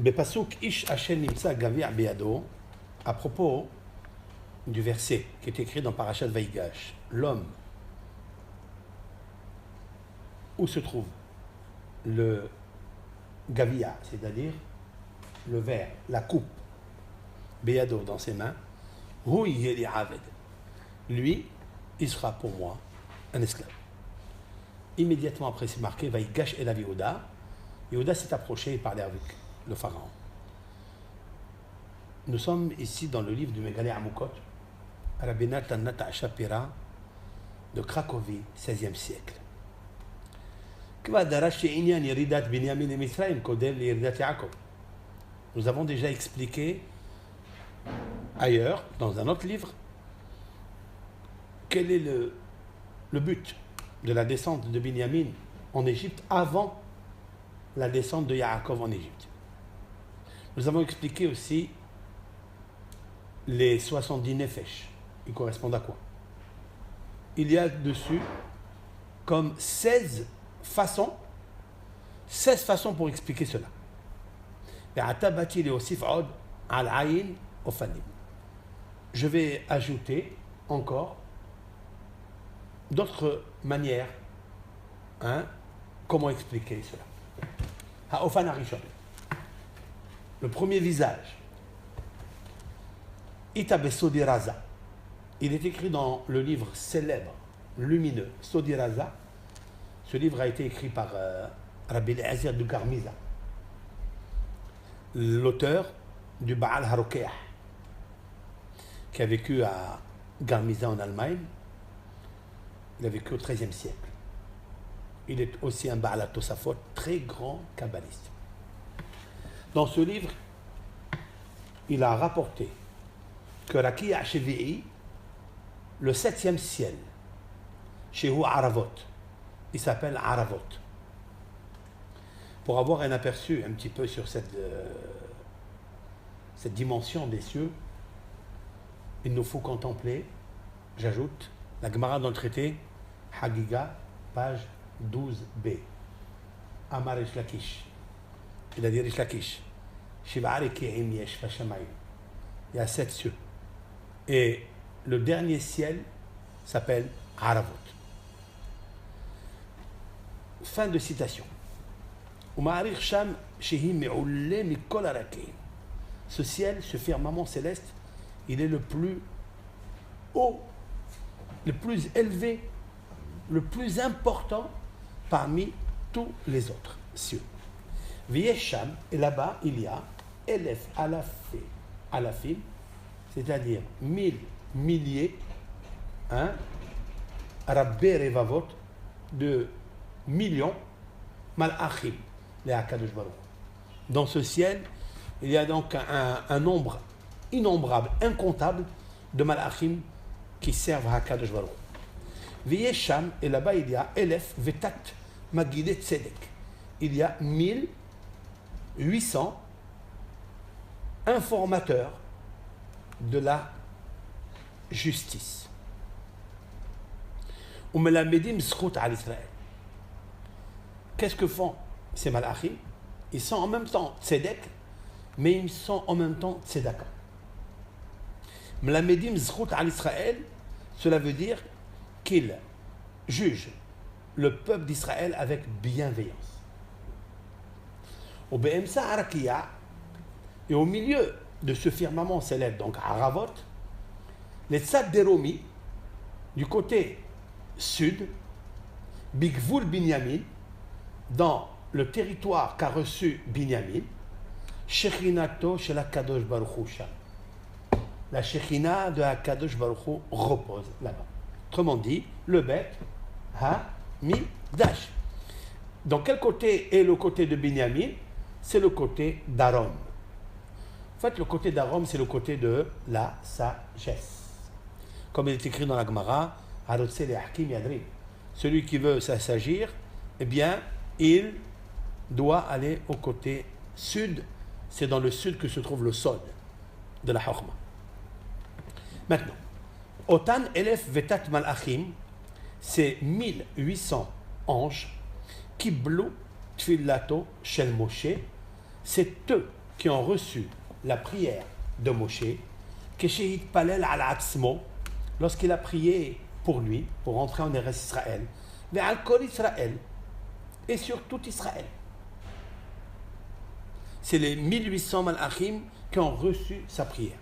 Bepasuk Ish Hashem Nimsa Gavir Beado, à propos du verset qui est écrit dans Parashat Vaïgash, l'homme, où se trouve le Gavia, c'est-à-dire le verre, la coupe, Beado dans ses mains, lui, il sera pour moi un esclave. Immédiatement après, c'est marqué Vaïgash et la Yehuda. Yehuda s'est approché et parlait avec le pharaon. Nous sommes ici dans le livre du Megalé Amukot, Rabbi Natan Nata Shapira de Cracovie, 16e siècle. Nous avons déjà expliqué ailleurs, dans un autre livre, quel est le but de la descente de Binyamin en Égypte avant la descente de Yaakov en Égypte. Nous avons expliqué aussi les 70 nefesh. Ils correspondent à quoi? Il y a dessus comme 16 façons pour expliquer cela. Je vais ajouter encore d'autres manières, comment expliquer cela. Ha'ofan harishon. Le premier visage. Itabe Sodi Raza. Il est écrit dans le livre célèbre, lumineux, Sodi Raza. Ce livre a été écrit par Rabbi Eliezer de Garmiza, l'auteur du Baal Harokeah, qui a vécu à Garmiza en Allemagne. Il a vécu au XIIIe siècle. Il est aussi un Baal HaTosafot, très grand kabbaliste. Dans ce livre, il a rapporté que Rakia Shevi'i, le 7e ciel, chez Hu Aravot, il s'appelle Aravot. Pour avoir un aperçu un petit peu sur cette dimension des cieux, il nous faut contempler, j'ajoute, la Gemara dans le traité, Hagiga, page 12b. Amar Rish Lakish. Il a dit Rish Lakish. Il y a 7 cieux. Et le dernier ciel s'appelle Aravot. Fin de citation. Ce ciel, ce firmament céleste, il est le plus haut, le plus élevé, le plus important parmi tous les autres cieux. Viesham, et là-bas, il y a Elef Alafim, c'est-à-dire 1000 milliers, Rabbe Revavot, de millions, Malachim, les Akadosh Baruch. Dans ce ciel, il y a donc un nombre innombrable, incontable de Malachim qui servent à Akadosh Baruch. Viesham, et là-bas il y a Elef Vetat Magidet Tzedek. Il y a 1800 informateurs de la justice. Umelamedim Zchut al Israël. Qu'est-ce que font ces Malachim? Ils sont en même temps Tzedek, mais ils sont en même temps Tzedaka. Melamedim Zchut al Israël, cela veut dire qu'ils jugent le peuple d'Israël avec bienveillance. Au Be'emsa Arakia, et au milieu de ce firmament célèbre, donc Aravot, les Tzad Deromi, du côté sud, Bigvul Binyamin, dans le territoire qu'a reçu Binyamin, Shechinato shel HaKadosh Baruch Hu Sham. La Shechina de HaKadosh Baruch Hu repose là-bas. Autrement dit, le Bet HaMikdash. Dans quel côté est le côté de Binyamin? C'est le côté d'Arom. En fait, le côté d'Arom, c'est le côté de la sagesse. Comme il est écrit dans la Gemara, Harotse le Hakim Yadri. Celui qui veut s'assagir, eh bien, il doit aller au côté sud. C'est dans le sud que se trouve le Sod de la Chokhma. Maintenant, Otan Elef Vetat Malachim, c'est 1800 anges qui blou Tfillato Shel Moshe, c'est eux qui ont reçu la prière de Moshe, Keshehit Palel al Atzmo, lorsqu'il a prié pour lui, pour entrer en Eretz Israël, mais al Kol Israël, et sur tout Israël. C'est les 1800 Malachim qui ont reçu sa prière.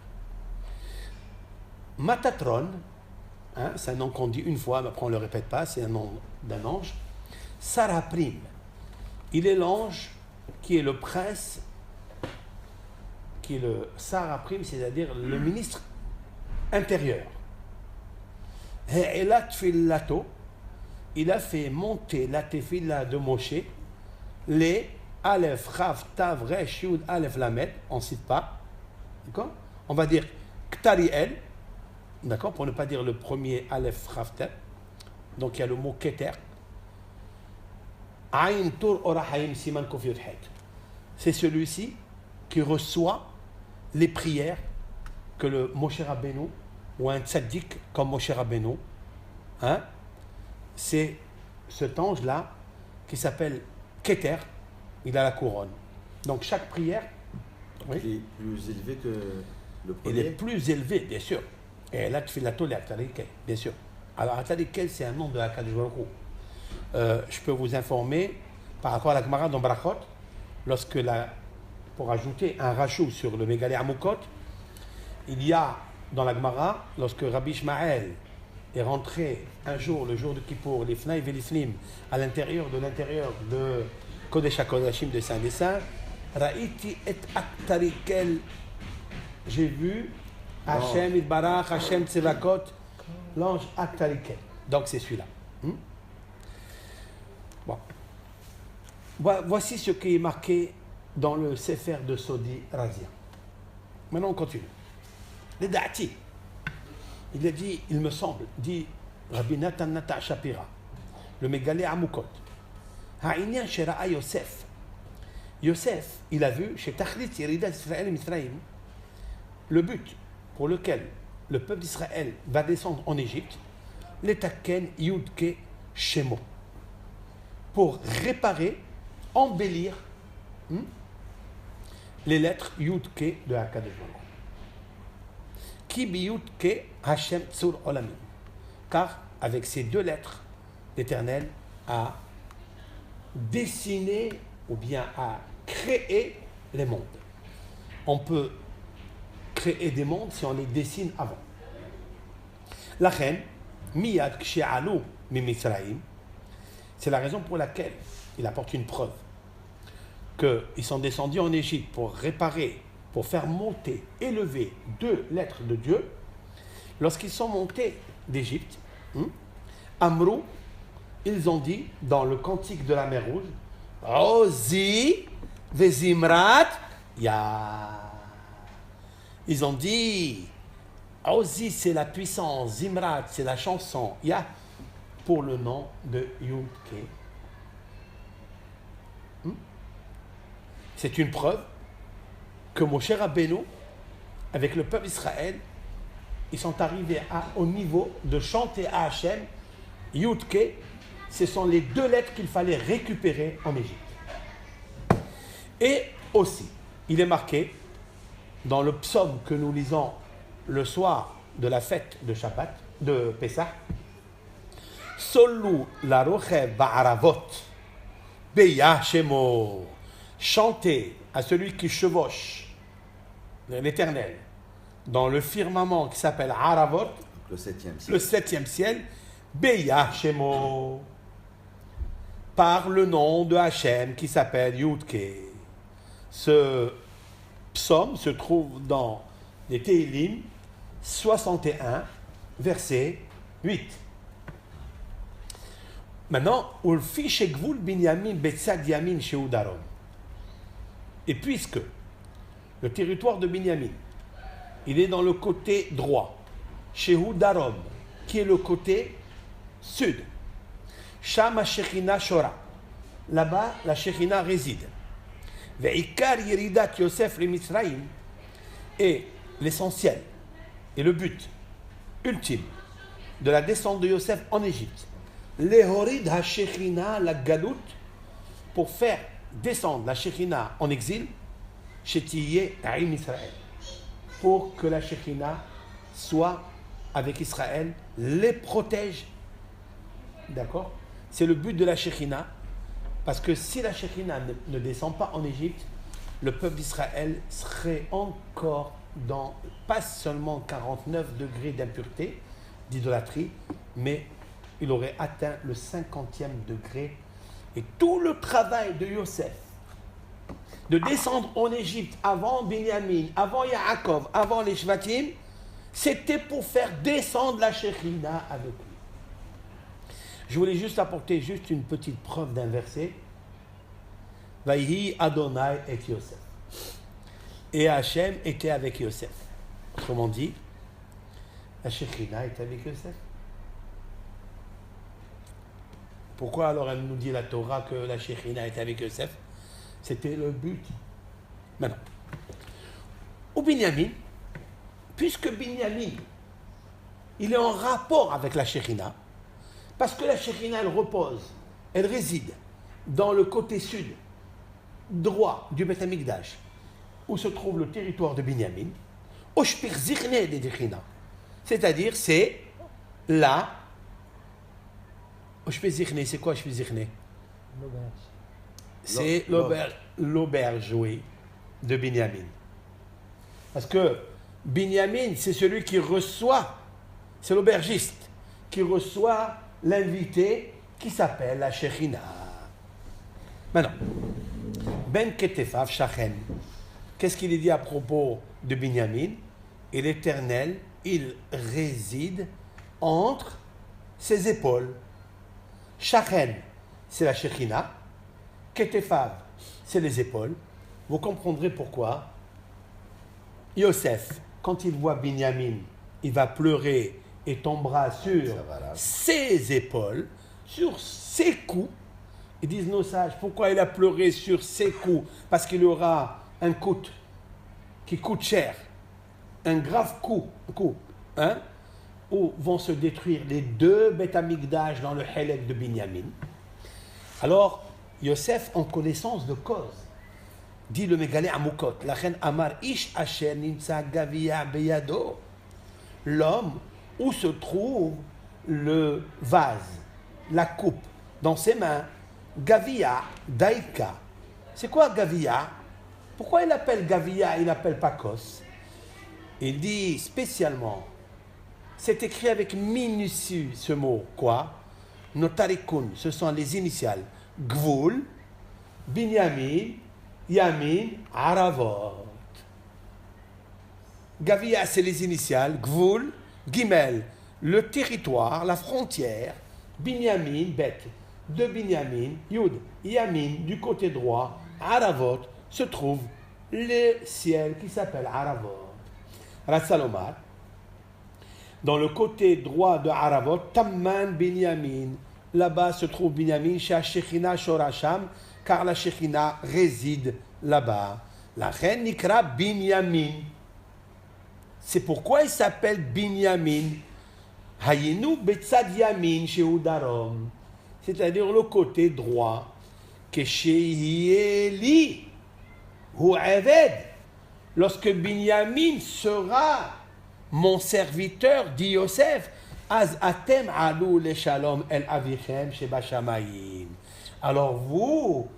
Matatron, hein, c'est un nom qu'on dit une fois, mais après on ne le répète pas, c'est un nom d'un ange. Saraprim, il est l'ange qui est le prince, qui est le Saraprim, c'est-à-dire le ministre intérieur. He'elat filato, il a fait monter la tefila de Moshe, les Aleph, Chav, Tav, Resh, Yud, Aleph, Lamed, on ne cite pas, d'accord? On va dire Ktariel, d'accord, pour ne pas dire le premier Aleph, Chav, Tav, donc il y a le mot Keter, Ayn Tur Orahayim Siman Kof Yud Het. C'est celui-ci qui reçoit les prières que le Moshe Rabbeinu, ou un tzaddik comme Moshe Rabbeinu, hein, c'est cet ange-là qui s'appelle Keter, il a la couronne. Donc chaque prière, oui, il est plus élevé que le premier. Il est plus élevé, bien sûr. Et là, tu fais la tole Atarikel, bien sûr. Alors Atarikel, c'est un nom de Akadosh Baruch Hu. Je peux vous informer par rapport à la Gemara dans Brachot, pour ajouter un rachou sur le Mégalé Amukot, il y a dans la Gemara, lorsque Rabbi Ishmael est rentré un jour, le jour de Kippour, l'Ifnaï Velifnim, à l'intérieur de Kodesh HaKodashim de Saint des Saints, Ra'iti et Aktarikel, j'ai vu Hachem Itbarach, Hachem Tsevakot, l'ange Aktarikel. Donc c'est celui-là. Bon. Voici ce qui est marqué dans le Sefer de Sodi Razia. Maintenant on continue. Les Da'ati, il a dit, il me semble, dit Rabbi Natan Nata Shapira, le Mégalé Amukot, Ha'inyan Shera'a Yosef. Yosef, il a vu chez Tachlit Yeridat Israël et Misraïm, le but pour lequel le peuple d'Israël va descendre en Égypte, l'Etaken Yudke Shemo, pour réparer, embellir les lettres Yudke de Akadosh Baruch Hu. Ki biyudke Hashem Tzur Olamim. Car avec ces deux lettres, l'Éternel a dessiné ou bien a créé les mondes. On peut créer des mondes si on les dessine avant. La reine, Miyad Kshe'alu Mimitzraïm, c'est la raison pour laquelle il apporte une preuve qu'ils sont descendus en Égypte pour réparer, pour faire monter, élever deux lettres de Dieu. Lorsqu'ils sont montés d'Égypte, Amrou, ils ont dit dans le cantique de la mer Rouge, Ozi Vezimrat Ya. Ils ont dit, Ozi c'est la puissance, Zimrat c'est la chanson, Ya pour le nom de Yudke. C'est une preuve que Moshe Rabbeinu, avec le peuple d'Israël, ils sont arrivés au niveau de chanter à Hachem, Yudke, ce sont les deux lettres qu'il fallait récupérer en Égypte. Et aussi, il est marqué dans le psaume que nous lisons le soir de la fête de Shabbat, de Pessah, Solu la rochev ba'aravot beya shemo, chantez à celui qui chevauche l'Éternel dans le firmament qui s'appelle Aravot, le septième ciel, beya shemo, par le nom de Hachem qui s'appelle Yudke. Ce psaume se trouve dans les Tehillim 61, verset 8. Maintenant, Ulfi Shegvul Binyamin Betsad Yamin Sheudaron. Et puisque le territoire de Binyamin, il est dans le côté droit, Sheudaron, qui est le côté sud, Shama Shechina Shora, là-bas la Shechina réside. Ve'ikar Yeridat Yosef le Mitzrayim, et l'essentiel et le but ultime de la descente de Yosef en Égypte, Lehorid HaShechina la Galout, pour faire descendre la Shechina en exil, Shetiye Aïm Israël, pour que la Shekhina soit avec Israël, les protège. D'accord? C'est le but de la Shekhina, parce que si la Shekhina ne descend pas en Égypte, le peuple d'Israël serait encore dans pas seulement 49 degrés d'impureté, d'idolâtrie, mais il aurait atteint le 50e degré. Et tout le travail de Yosef, de descendre en Égypte avant Binyamin, avant Yaakov, avant les Shvatim, c'était pour faire descendre la Shekhina avec lui. Je voulais juste apporter une petite preuve d'un verset. Vaïhi Adonai et Yosef. Et Hachem était avec Yosef. Autrement dit, la Shekhina était avec Yosef. Pourquoi alors elle nous dit la Torah que la Shekhina était avec Yosef? C'était le but. Maintenant, au Binyamin, puisque Binyamin, il est en rapport avec la Shekhina, parce que la Shekhina, elle repose, elle réside dans le côté sud, droit du Beth Amikdash, où se trouve le territoire de Binyamin, Oshpir Zichne de Shekhina, c'est-à-dire c'est là. Oshpir Zichne, c'est quoi Oshpir Zichne? C'est l'auberge, oui, de Binyamin. Parce que Binyamin, c'est celui qui reçoit, c'est l'aubergiste, qui reçoit l'invité qui s'appelle la Shekhina. Maintenant, Ben Ketefav Shachem, qu'est-ce qu'il est dit à propos de Binyamin? Et l'Éternel, il réside entre ses épaules. Shachem, c'est la Shekhina. Ketefav, c'est les épaules. Vous comprendrez pourquoi Yosef, quand il voit Binyamin, il va pleurer et tombera sur ses épaules, sur ses coups. Ils disent nos sages, pourquoi il a pleuré sur ses coups? Parce qu'il y aura un coup qui coûte cher, un grave coup, où vont se détruire les deux Beth Amikdash dans le Helek de Binyamin. Alors, Yosef, en connaissance de cause, dit le Mégalé Amukot, la reine Amar Ish Asher Nimtsa Gavia Beyado, l'homme où se trouve le vase, la coupe, dans ses mains, Gavia Daika. C'est quoi Gavia? Pourquoi il appelle Gavia, il n'appelle pas Kos? Il dit spécialement, c'est écrit avec minutie ce mot, quoi? Notarikun, ce sont les initiales. Gvul, Binyamin, Yamin, Aravot. Gavia, c'est les initiales. Gvul, Gimel, le territoire, la frontière. Binyamin, Bet, de Binyamin, Yud, Yamin, du côté droit. Aravot, se trouve le ciel qui s'appelle Aravot. Ratsalomar, dans le côté droit de Aravot, Tamman Binyamin. Là-bas se trouve Binyamin, chez Shekhina Shorasham, car la Shekhina réside là-bas. La reine Nikra Binyamin. C'est pourquoi il s'appelle Binyamin. Hayinu Betzad Yamin chez Udarom. C'est-à-dire le côté droit. Que chez Eli, ou Eved. Lorsque Binyamin sera mon serviteur, dit Yosef, Az atem alou le shalom el avichem sheba shamayim. Alors vous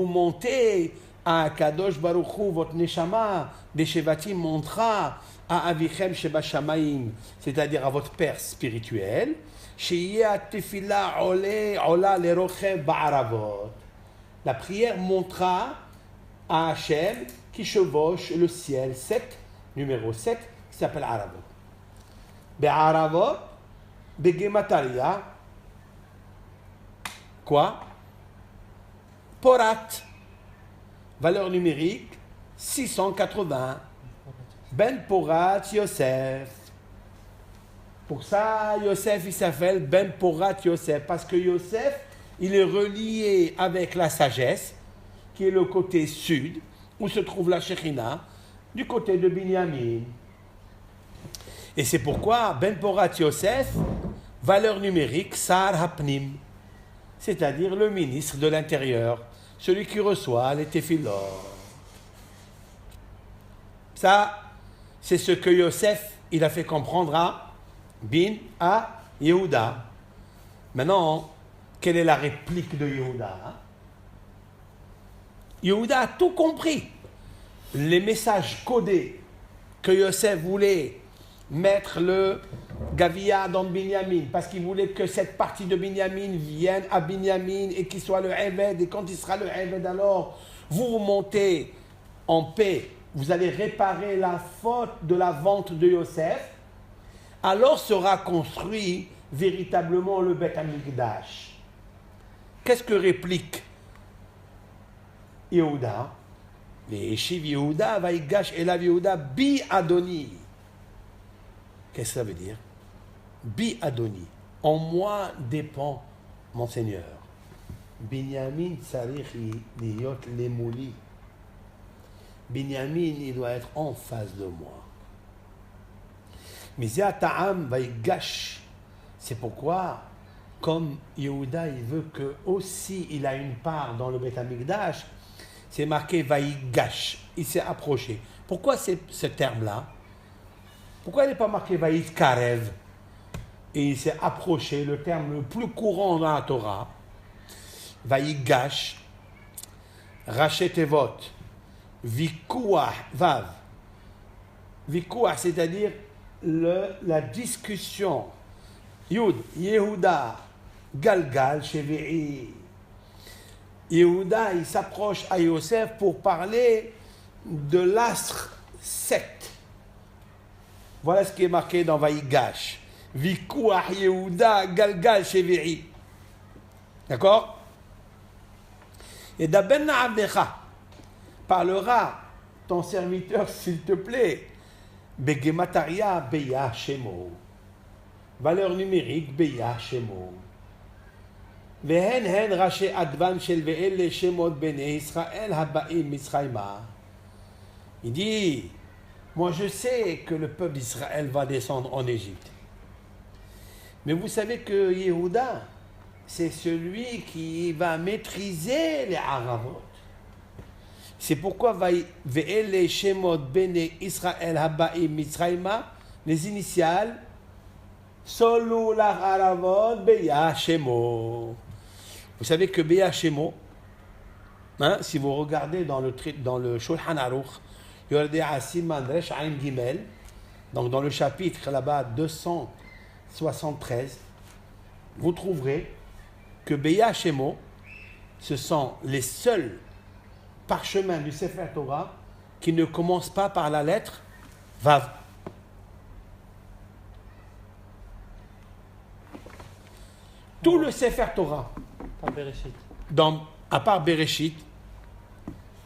montez à Kadosh Baruch Hu, votre neshama, des Shevatim montera à avichem sheba shamayim, c'est-à-dire à votre père spirituel, sheyeh tefila ola lerochem ba'aravot. La prière montera à Hachem qui chevauche le ciel, numéro 7, qui s'appelle Aravot. Be'aravot, Begemataria, quoi? Porat, valeur numérique 680. Ben Porat Yosef. Pour ça, Yosef, il s'appelle Ben Porat Yosef, parce que Yosef, il est relié avec la sagesse, qui est le côté sud, où se trouve la Shekhina, du côté de Binyamin. Et c'est pourquoi Ben Porat Yosef, valeur numérique, Sar Hapnim, c'est-à-dire le ministre de l'Intérieur, celui qui reçoit les téphilot. Ça, c'est ce que Yosef, il a fait comprendre à Yehuda. Maintenant, quelle est la réplique de Yehuda? Yehuda a tout compris. Les messages codés que Yosef voulait mettre le Gavia dans Binyamin, parce qu'il voulait que cette partie de Binyamin vienne à Binyamin et qu'il soit le Eved, et quand il sera le Eved, alors vous remontez en paix, vous allez réparer la faute de la vente de Yosef, alors sera construit véritablement le Beth Amikdash. Qu'est-ce que réplique Yehuda? Les Eshiv Yehuda, Vaïgash Elav Yehuda, Bi Adoni. Qu'est-ce que ça veut dire? Bi Adoni. En moi dépend mon Seigneur. Binyamin Tsarich Liyot Lemouli. Binyamin, il doit être en face de moi. Mais Ta'am Vaïgash. C'est pourquoi, comme Yehuda, il veut que aussi il a une part dans le Beth Amikdash, c'est marqué Vaïgash. Il s'est approché. Pourquoi ce terme-là? Pourquoi il n'est pas marqué Vaïd Karev? Et il s'est approché, le terme le plus courant dans la Torah. Vaïgash, Rachetevot, Vikouah, Vav. Vikouah, c'est-à-dire la discussion. Yud, Yehuda, Galgal, Shevi'i. Yehuda, il s'approche à Yosef pour parler de l'astre 7. Voilà ce qui est marqué dans Vaïgash. Vikouah Yehuda, Galgal, Shevi'i. D'accord? Et d'Abenna Abdecha, parlera ton serviteur, s'il te plaît, Begemataria Beya Shemo. Valeur numérique Beya Shemo. Vehen hen raché advan shel ve'el shemot bene Israël haba'im Mitzrayma. Il dit, moi je sais que le peuple d'Israël va descendre en Égypte. Mais vous savez que Yehuda, c'est celui qui va maîtriser les Aravot. C'est pourquoi ve'el shemot bene Israël haba'im Mitzrayma, les initiales, Solu la Aravot beya shemo. Vous savez que Beya Shemo, si vous regardez dans le Shulchan Aruch, Yordei Asiman Resh Ain Gimel, donc dans le chapitre là-bas 273, vous trouverez que Beya Shemo, ce sont les seuls parchemins du Sefer Torah qui ne commencent pas par la lettre Vav. Tout le Sefer Torah, à part Bereshit,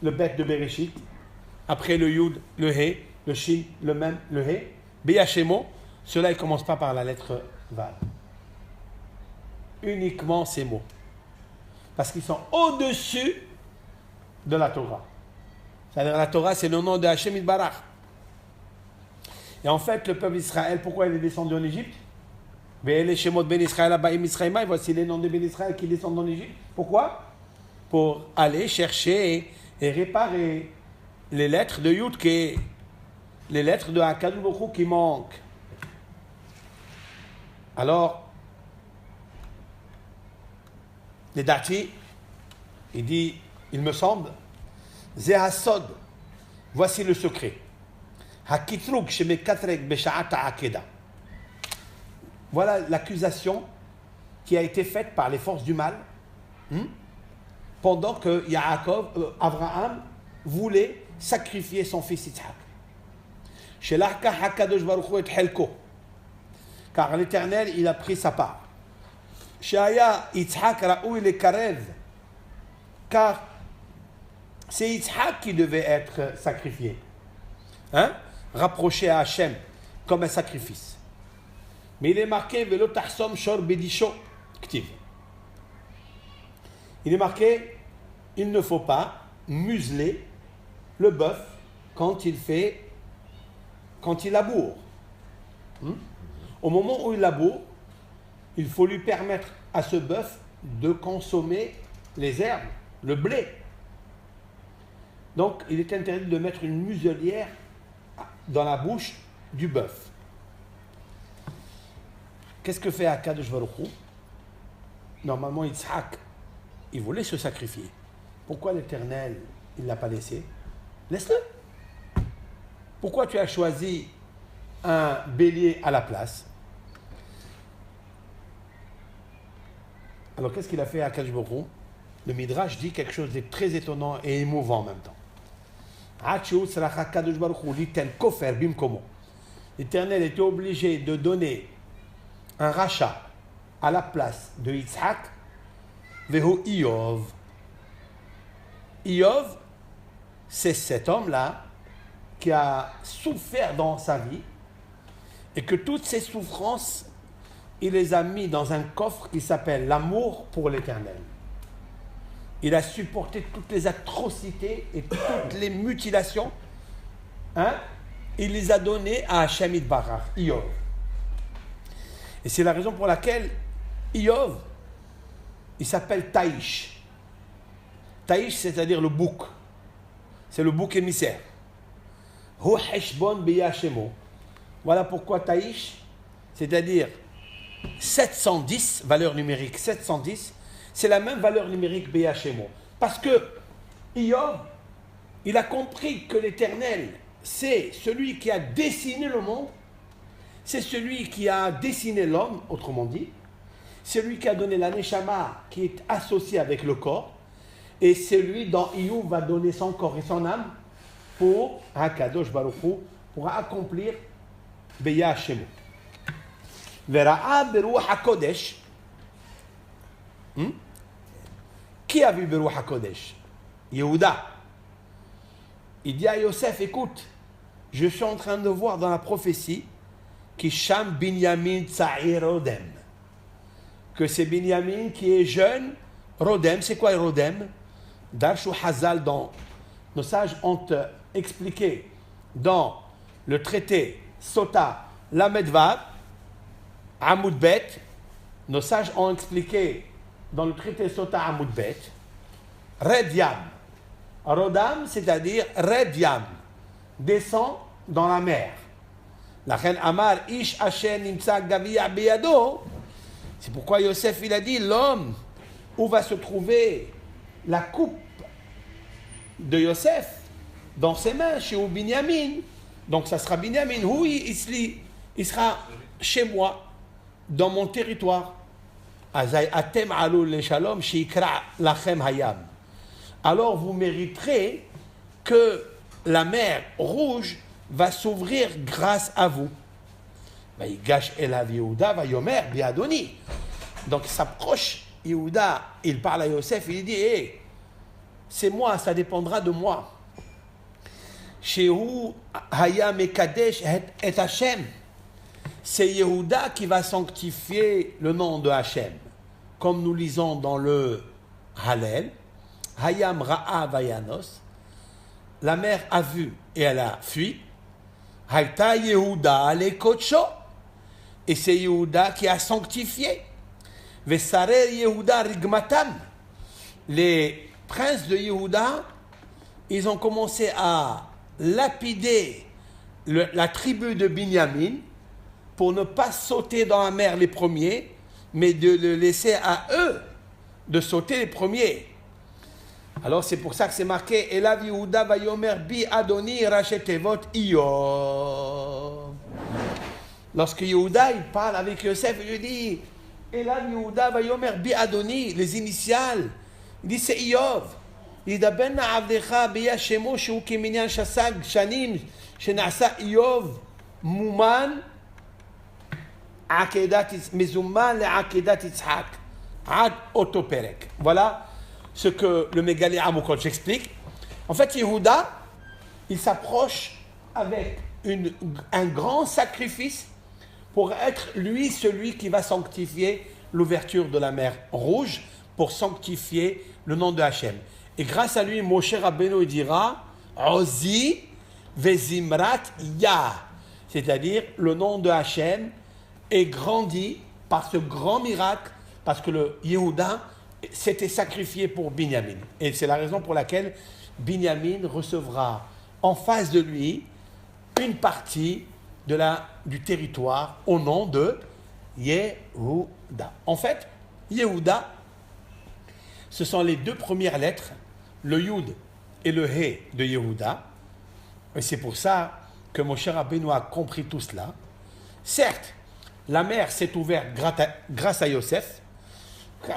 le bête de Bereshit, après le Yud, le He, le Shin, le Mem, le He, Beya Shemo, cela ne commence pas par la lettre Vav. Uniquement ces mots. Parce qu'ils sont au-dessus de la Torah. C'est-à-dire la Torah, c'est le nom de Hashem Yitbarach. Et en fait, le peuple d'Israël, pourquoi il est descendu en Égypte? Ben Israël, voici les noms de Ben Israël qui descendent en Égypte. Pourquoi? Pour aller chercher et réparer les lettres de Yudke, les lettres de Hakadosh Baruch Hu qui manquent. Alors, les Dati, il dit, il me semble, Zehasod, voici le secret. Hakitruk shemekatrek besha'ata akeda. Voilà l'accusation qui a été faite par les forces du mal pendant que Abraham voulait sacrifier son fils Yitzhak. Car l'Éternel, il a pris sa part. Car c'est Yitzhak qui devait être sacrifié. Rapproché à Hachem comme un sacrifice. Mais il est marqué Velo Tahsom Shor Bedisho Ktiv. Il est marqué il ne faut pas museler le bœuf quand il laboure. Au moment où il laboure, il faut lui permettre à ce bœuf de consommer les herbes, le blé. Donc il est interdit de mettre une muselière dans la bouche du bœuf. Qu'est-ce que fait Akadosh Baruch Hu? Normalement, Yitzhak, il voulait se sacrifier. Pourquoi l'Éternel, il ne l'a pas laissé? Laisse-le. Pourquoi tu as choisi un bélier à la place? Alors, qu'est-ce qu'il a fait à Akadosh Baruch Hu? Le Midrash dit quelque chose de très étonnant et émouvant en même temps. L'Éternel était obligé de donner un rachat à la place de Yitzhak, Vehu Iyov. Iyov, c'est cet homme-là qui a souffert dans sa vie et que toutes ses souffrances, il les a mis dans un coffre qui s'appelle l'amour pour l'Éternel. Il a supporté toutes les atrocités et toutes les mutilations. Il les a données à Hashem Yitbarach, Iyov. Et c'est la raison pour laquelle Iyov, il s'appelle Taïsh. Taïsh, c'est-à-dire le bouc. C'est le bouc émissaire. Hu Heshbon Beyashemo. Voilà pourquoi Taïsh, c'est-à-dire 710, valeur numérique 710, c'est la même valeur numérique Beyashemo. Parce que Iyov, il a compris que l'Éternel, c'est celui qui a dessiné le monde, c'est celui qui a dessiné l'homme, autrement dit, c'est lui qui a donné la Neshama qui est associée avec le corps, et c'est lui dont Iyov va donner son corps et son âme pour Hakadosh Baruch Hu, pour accomplir Beya Shemo. Vera'a beruach HaKodesh. Qui a vu beruach HaKodesh? Yehuda. Il dit à Yosef, écoute, je suis en train de voir dans la prophétie qui Sham Binyamin Tsa'ir Rodem, que c'est Binyamin qui est jeune. Rodem, c'est quoi Rodem? Darshu Hazal, dans nos sages ont expliqué dans le traité Sota Lamedvav, Amoud Bet, nos sages ont expliqué dans le traité Sota Amoud Bet, Red Yam. Rodam, c'est-à-dire Red Yam, descend dans la mer. La reine Amar Ish Hashem Nimtsa Gavia Beyado. C'est pourquoi Yosef il a dit l'homme où va se trouver la coupe de Yosef dans ses mains chez Binyamin. Donc ça sera Binyamin. Oui, il sera chez moi, dans mon territoire. Atem alul le shalom shikra lachem hayam. Alors vous mériterez que la mer rouge va s'ouvrir grâce à vous. Vayigash elav Yehuda vayomer biadoni. Donc il s'approche, Yehuda, il parle à Yosef, il dit hey, c'est moi, ça dépendra de moi. Shehu hayam ekadesh et Hashem. C'est Yehuda qui va sanctifier le nom de Hashem. Comme nous lisons dans le Hallel, Hayam Ra'a Vayanos, la mère a vu et elle a fui. Haïta Yehuda le Kocho, et c'est Yehuda qui a sanctifié. Vesarer Yehuda Rigmatam, les princes de Yehuda, ils ont commencé à lapider la tribu de Binyamin pour ne pas sauter dans la mer les premiers, mais de le laisser à eux de sauter les premiers. Alors c'est pour ça que c'est marqué Elav Yehuda vayomer bi Adoni rachetevot Iyov. Lorsque Yehuda il parle avec Yosef, il lui dit Elav Yehuda vayomer bi Adoni, les initiales. Il dit c'est Iyov. Il dit Dabenna avdecha biya shemo shu kiminyan shasag shanim shenasa Iyov muman akedat mezumman le akedat Yitzhak ad otoperek. Voilà ce que le Mégalé Amokot j'explique. En fait, Yehuda, il s'approche avec un grand sacrifice pour être lui celui qui va sanctifier l'ouverture de la mer Rouge, pour sanctifier le nom de Hachem. Et grâce à lui, Moshe Rabbeinu dira Ozi Vezimrat Ya, c'est-à-dire le nom de Hachem est grandi par ce grand miracle, parce que le Yehuda s'était sacrifié pour Binyamin. Et c'est la raison pour laquelle Binyamin recevra en face de lui une partie du territoire au nom de Yehuda. En fait, Yehuda, ce sont les deux premières lettres, le Yud et le He de Yehuda. Et c'est pour ça que mon cher Rabbeinu a compris tout cela. Certes, la mer s'est ouverte grâce à Yosef,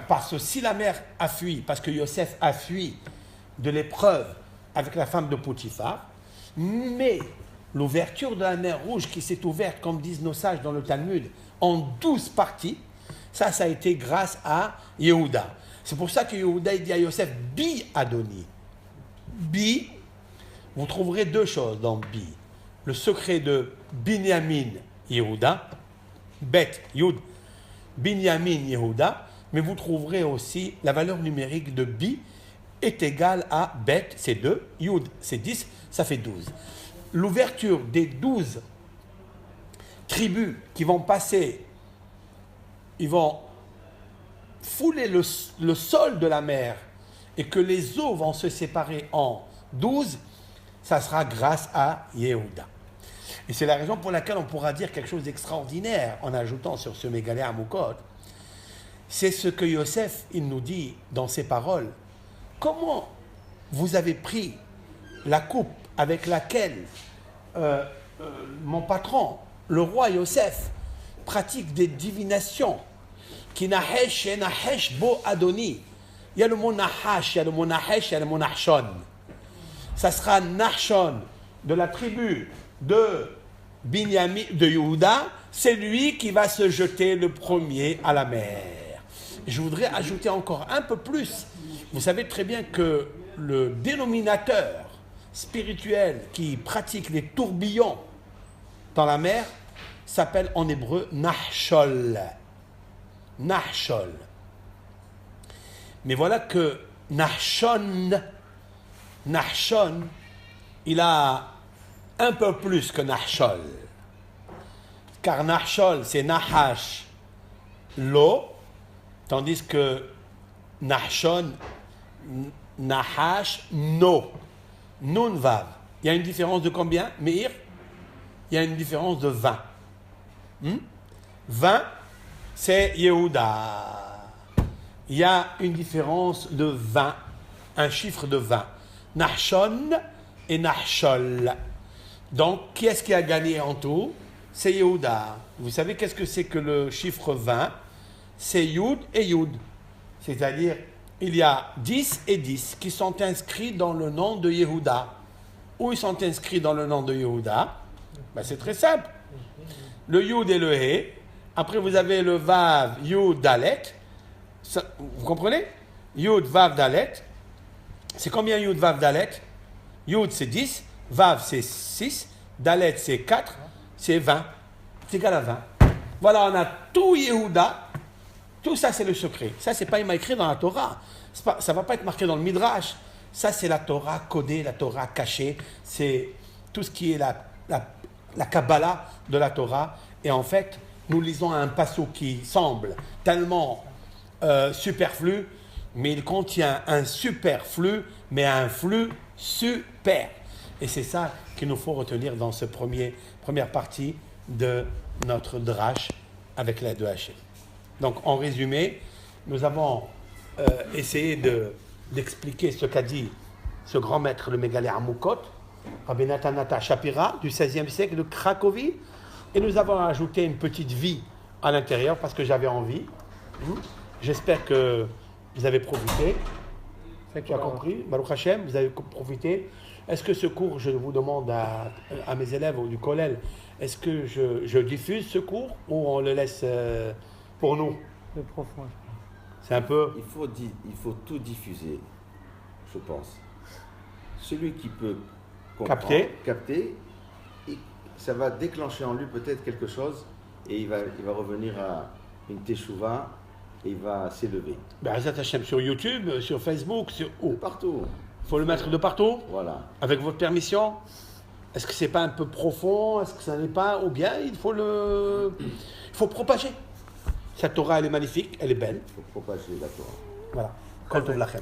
parce que si la mer a fui, parce que Yosef a fui de l'épreuve avec la femme de Potiphar, mais l'ouverture de la mer Rouge qui s'est ouverte, comme disent nos sages dans le Talmud, en 12 parties, ça a été grâce à Yehuda. C'est pour ça que Yehuda dit à Yosef, Bi Adoni. Bi, vous trouverez deux choses dans Bi. Le secret de Binyamin Yehuda, Bet Yud, Binyamin Yehuda, mais vous trouverez aussi la valeur numérique de Bi est égale à Bet, c'est 2, Yud, c'est 10, ça fait 12. L'ouverture des 12 tribus qui vont passer, ils vont fouler le sol de la mer et que les eaux vont se séparer en 12, ça sera grâce à Yehuda. Et c'est la raison pour laquelle on pourra dire quelque chose d'extraordinaire en ajoutant sur ce mégalé à Moukot. C'est ce que Yosef, il nous dit dans ses paroles. Comment vous avez pris la coupe avec laquelle mon patron, le roi Yosef, pratique des divinations, qui nahesh et nahesh bo adoni. Il y a le mot nahash, il y a le mot nahesh, il y a le mot nahshon. Ça sera Nahshon de la tribu de Binyamin, de Yehuda, c'est lui qui va se jeter le premier à la mer. Je voudrais ajouter encore un peu plus. Vous savez très bien que le dénominateur spirituel qui pratique les tourbillons dans la mer s'appelle en hébreu Nahshol. Nahshol. Mais voilà que Nahshon, il a un peu plus que Nahshol. Car Nahshol, c'est Nahash, l'eau, tandis que Nahshon, Nahash, no. Nun vav. Il y a une différence de combien, Meir? Il y a une différence de 20. 20, c'est Yehuda. Il y a une différence de 20, un chiffre de 20. Nahshon et Nahshol. Donc, qui est-ce qui a gagné en tout? C'est Yehuda. Vous savez qu'est-ce que c'est que le chiffre 20? C'est Yud et Yud. C'est-à-dire, il y a 10 et 10 qui sont inscrits dans le nom de Yehuda. Où ils sont inscrits dans le nom de Yehuda? Ben, c'est très simple. Le Yud et le He. Après, vous avez le Vav, Yud, Dalet. Ça, vous comprenez? Yud, Vav, Dalet. C'est combien Yud, Vav, Dalet? Yud, c'est 10. Vav, c'est 6. Dalet, c'est 4. C'est 20. C'est égal à 20. Voilà, on a tout Yehuda. Tout ça, c'est le secret. Ça, c'est pas écrit dans la Torah. Ça va pas être marqué dans le Midrash. Ça, c'est la Torah codée, la Torah cachée. C'est tout ce qui est la Kabbalah de la Torah. Et en fait, nous lisons un passage qui semble tellement superflu, mais il contient un superflu, mais un flux super. Et c'est ça qu'il nous faut retenir dans cette première partie de notre drash avec l'aide de Hachem. Donc, en résumé, nous avons essayé d'expliquer ce qu'a dit ce grand maître, le mégalé Amoukot, Rabbi Nathan Shapira, du XVIe siècle de Cracovie, et nous avons ajouté une petite vie à l'intérieur parce que j'avais envie. J'espère que vous avez profité. Tu as compris, Baruch Hashem, vous avez profité. Est-ce que ce cours, je vous demande à mes élèves du Kollel, est-ce que je diffuse ce cours ou on le laisse pour nous? Le profond. C'est un peu... Il faut tout diffuser, je pense. Celui qui peut capter, et ça va déclencher en lui peut-être quelque chose et il va revenir à une teshuva et il va s'élever. Azat Hashem, sur YouTube, sur Facebook, sur où? Partout. Il faut le mettre de partout? Voilà. Avec votre permission? Est-ce que c'est pas un peu profond? Est-ce que ça n'est pas? Ou bien il faut propager. Cette Torah, elle est magnifique, elle est belle. Il faut propager la Torah. Voilà. Kol tov lachem.